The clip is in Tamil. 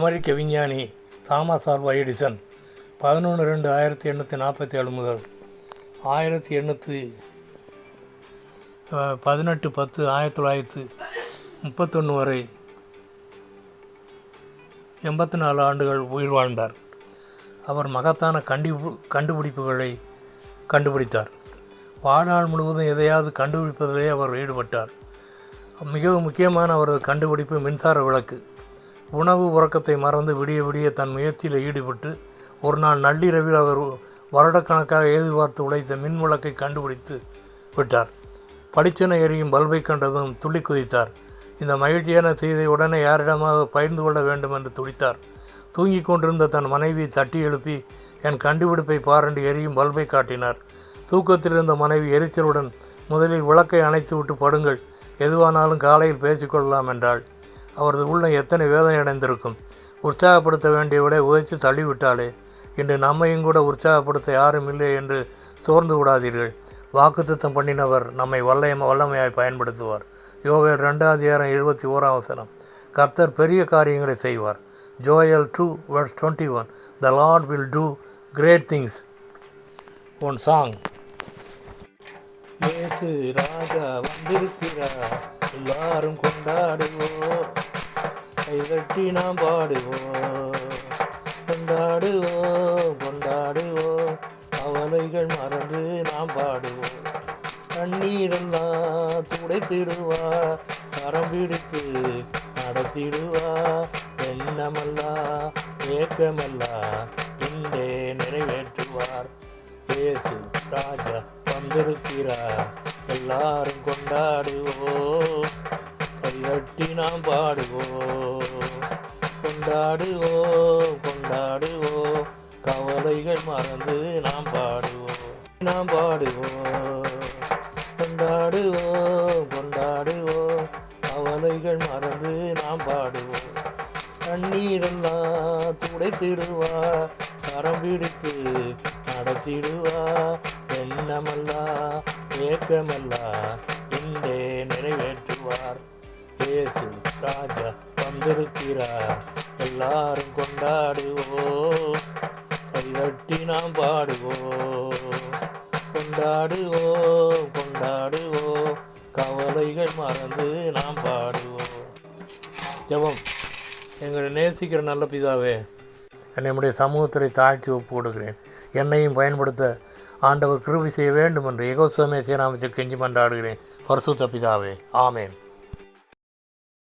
அமெரிக்க விஞ்ஞானி தாமஸ் ஆல்வா எடிசன் 11/2/1847 முதல் 18/10/1931 வரை 84 ஆண்டுகள் உயிர் வாழ்ந்தார். அவர் மகத்தான கண்டுபிடிப்புகளை கண்டுபிடித்தார். வாழ்நாள் முழுவதும் எதையாவது கண்டுபிடிப்பதிலே அவர் ஈடுபட்டார். மிகவும் முக்கியமான அவரது கண்டுபிடிப்பு மின்சார விளக்கு. உணவு உறக்கத்தை மறந்து விடிய விடிய தன் முயற்சியில் ஈடுபட்டு ஒரு நாள் நள்ளிரவில் அவர் வருடக்கணக்காக எதிர்பார்த்து உழைத்த மின் விளக்கை கண்டுபிடித்து விட்டார். பளிச்சென எரியும் பல்பை கண்டதும் துள்ளி குதித்தார். இந்த மகிழ்ச்சியான செய்தியை உடனே யாரிடமாக பகிர்ந்து கொள்ள வேண்டும் என்று துடித்தார். தூங்கிக் கொண்டிருந்த தன் மனைவியை தட்டி எழுப்பி என் கண்டுபிடிப்பை பாரண்டு எரியும் பல்பை காட்டினார். தூக்கத்தில் இருந்த மனைவி எரிச்சலுடன் முதலில் விளக்கை அணைத்துவிட்டு படுங்கள், எதுவானாலும் காலையில் பேசிக்கொள்ளலாம் என்றாள். அவரது உள்ளம் எத்தனை வேதனை அடைந்திருக்கும். உற்சாகப்படுத்த வேண்டியவிட உதைத்து தள்ளிவிட்டாளே. இன்று நம்மையும் கூட உற்சாகப்படுத்த யாரும் இல்லை என்று சோர்ந்து விடாதீர்கள். வாக்குத்தத்தம் பண்ணினவர் நம்மை வல்லமையாய் பயன்படுத்துவார். யோவேல் 2:21 கர்த்தர் பெரிய காரியங்களை செய்வார். Joel 2:21 The Lord will do great things. One song. இயேசு ராஜா வந்திருக்கிறார், எல்லாரும் கொண்டாடுவோம், கைதட்டி நாம் பாடுவோம், கொண்டாடுவோம் கொண்டாடுவோம், கவலைகள் மறந்து நாம் பாடுவோம். கண்ணீரெல்லாம் துடைத்திடுவார், கரம் பிடித்து நடத்திடுவார், எண்ணமல்லா ஏக்கமல்லா இன்றே நிறைவேற்றுவார். இயேசு ராஜா வந்திருக்கிறார், எல்லாரும் கொண்டாடுவோம், கைதட்டி நாம் பாடுவோம், கொண்டாடுவோம் கொண்டாடுவோம், கவலைகள் மறந்து நாம் பாடுவோம் கொண்டாடுவோம் கொண்டாடுவோம், கவலைகள் மறந்து நாம் பாடுவோம். கண்ணீரெல்லாம் துடைத்திடுவார், கரம் பிடித்து நடத்திடுவார், எண்ணமல்லா ஏக்கமல்லா இன்றே நிறைவேற்றுவார். இயேசு ராஜா வந்திருக்கிறார், எல்லாரும் கொண்டாடுவோம், கைதட்டி நாம் பாடுவோம், கொண்டாடுவோம் கொண்டாடுவோம், கவலைகள் மறந்து நாம் பாடுவோம். ஜெபம். எங்களை நேசிக்கிற நல்ல பிதாவே, என்னுடைய சமூகத்தில் தாழ்த்தி ஒப்பு கொடுக்கிறேன். என்னையும் பயன்படுத்த ஆண்டவர் கிருபை செய்ய வேண்டும் என்று யெகோவா மேசியா நாமத்தில் கெஞ்சி மன்றாடுகிறேன். பரிசுத்த பிதாவே, ஆமென்.